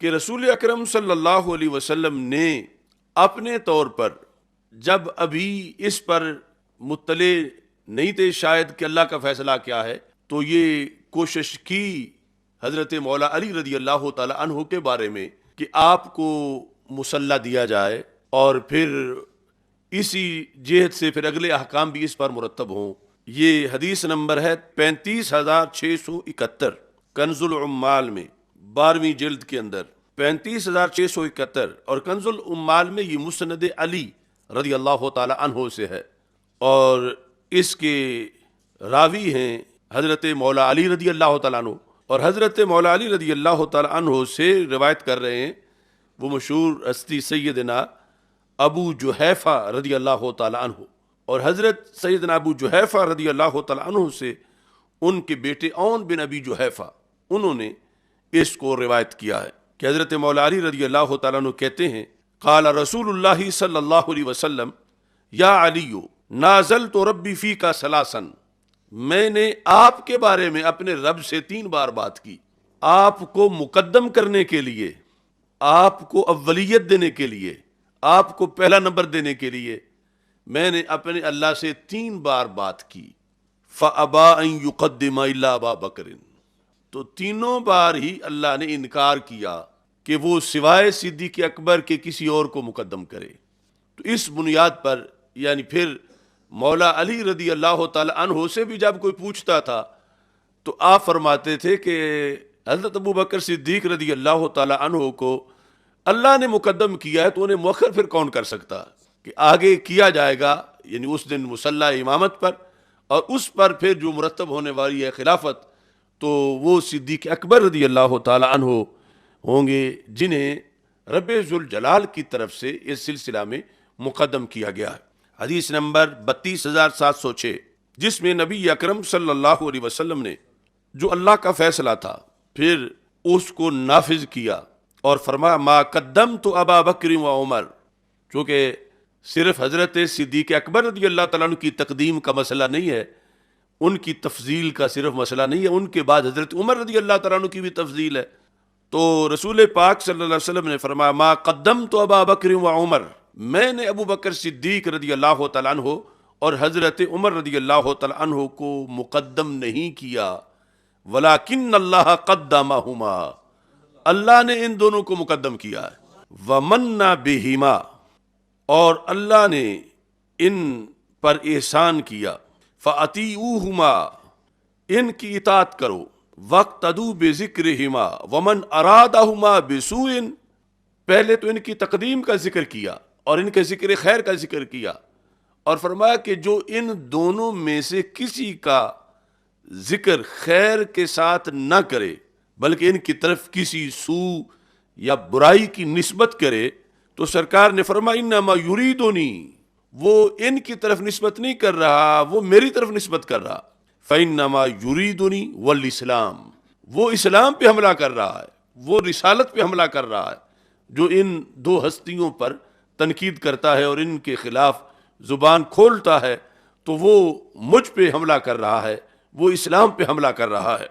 کہ رسول اکرم صلی اللہ علیہ وسلم نے اپنے طور پر جب ابھی اس پر مطلع نہیں تھے شاید کہ اللہ کا فیصلہ کیا ہے، تو یہ کوشش کی حضرت مولا علی رضی اللہ تعالی عنہ کے بارے میں کہ آپ کو مسلح دیا جائے، اور پھر اسی جہت سے پھر اگلے احکام بھی اس پر مرتب ہوں۔ یہ حدیث نمبر ہے 35,671 کنز العمال میں، 12ویں جلد کے اندر 35,671، اور کنز العمال میں یہ مسند علی رضی اللہ تعالی عنہ سے ہے، اور اس کے راوی ہیں حضرت مولا علی رضی اللہ تعالیٰ عنہ، اور حضرت مولا علی رضی اللہ تعالیٰ عنہ سے روایت کر رہے ہیں وہ مشہور ہستی سیدنا ابو جحیفہ رضی اللہ تعالیٰ عنہ، اور حضرت سیدنا ابو جحیفہ رضی اللہ تعالیٰ عنہ سے ان کے بیٹے عون بن ابی جحیفہ، انہوں نے اس کو روایت کیا ہے کہ حضرت مولا علی رضی اللہ تعالیٰ عنہ کہتے ہیں قال رسول اللہ صلی اللہ علیہ وسلم یا علی نازلت ربی فی کا سلاسن، میں نے آپ کے بارے میں اپنے رب سے 3 بار بات کی، آپ کو مقدم کرنے کے لیے، آپ کو اولیت دینے کے لیے، آپ کو پہلا نمبر دینے کے لیے میں نے اپنے اللہ سے 3 بار بات کی۔ فَأَبَا أَن يُقَدِّمَ إِلَّا أَبَا بَكْرٍ، تو تینوں بار ہی اللہ نے انکار کیا کہ وہ سوائے صدیق اکبر کے کسی اور کو مقدم کرے۔ تو اس بنیاد پر یعنی پھر مولا علی رضی اللہ تعالی عنہ سے بھی جب کوئی پوچھتا تھا تو آپ فرماتے تھے کہ حضرت ابو بکر صدیق رضی اللہ تعالی عنہ کو اللہ نے مقدم کیا ہے تو انہیں مؤخر پھر کون کر سکتا، کہ آگے کیا جائے گا یعنی اس دن مصلی امامت پر، اور اس پر پھر جو مرتب ہونے والی ہے خلافت، تو وہ صدیق اکبر رضی اللہ تعالی عنہ ہوں گے جنہیں رب ذوالجلال کی طرف سے اس سلسلہ میں مقدم کیا گیا ہے۔ حدیث نمبر 32,706، جس میں نبی اکرم صلی اللہ علیہ وسلم نے جو اللہ کا فیصلہ تھا پھر اس کو نافذ کیا اور فرمایا ما قدمت ابا بکر و عمر، چونکہ صرف حضرت صدیق اکبر رضی اللہ تعالیٰ عنہ کی تقدیم کا مسئلہ نہیں ہے، ان کی تفضیل کا صرف مسئلہ نہیں ہے، ان کے بعد حضرت عمر رضی اللہ تعالیٰ عنہ کی بھی تفضیل ہے۔ تو رسول پاک صلی اللہ علیہ وسلم نے فرمایا ما قدمت ابا بکر و عمر، میں نے ابو بکر صدیق رضی اللہ تعالیٰ عنہ اور حضرت عمر رضی اللہ تعالیٰ عنہ کو مقدم نہیں کیا، ولیکن اللہ قدمہما، اللہ نے ان دونوں کو مقدم کیا ہے، ومن بہما، اور اللہ نے ان پر احسان کیا، فاطیعوہما، ان کی اطاعت کرو، واقتدوا بذکرہما ومن ارادہما بسوء، پہلے تو ان کی تقدیم کا ذکر کیا اور ان کے ذکر خیر کا ذکر کیا، اور فرمایا کہ جو ان دونوں میں سے کسی کا ذکر خیر کے ساتھ نہ کرے بلکہ ان کی طرف کسی سوء یا برائی کی نسبت کرے، تو سرکار نے فرمایا انما یریدنی، وہ ان کی طرف نسبت نہیں کر رہا، وہ میری طرف نسبت کر رہا، فانما یریدنی والاسلام، وہ اسلام پہ حملہ کر رہا ہے، وہ رسالت پہ حملہ کر رہا ہے، جو ان 2 ہستیوں پر تنقید کرتا ہے اور ان کے خلاف زبان کھولتا ہے، تو وہ مجھ پہ حملہ کر رہا ہے، وہ اسلام پہ حملہ کر رہا ہے۔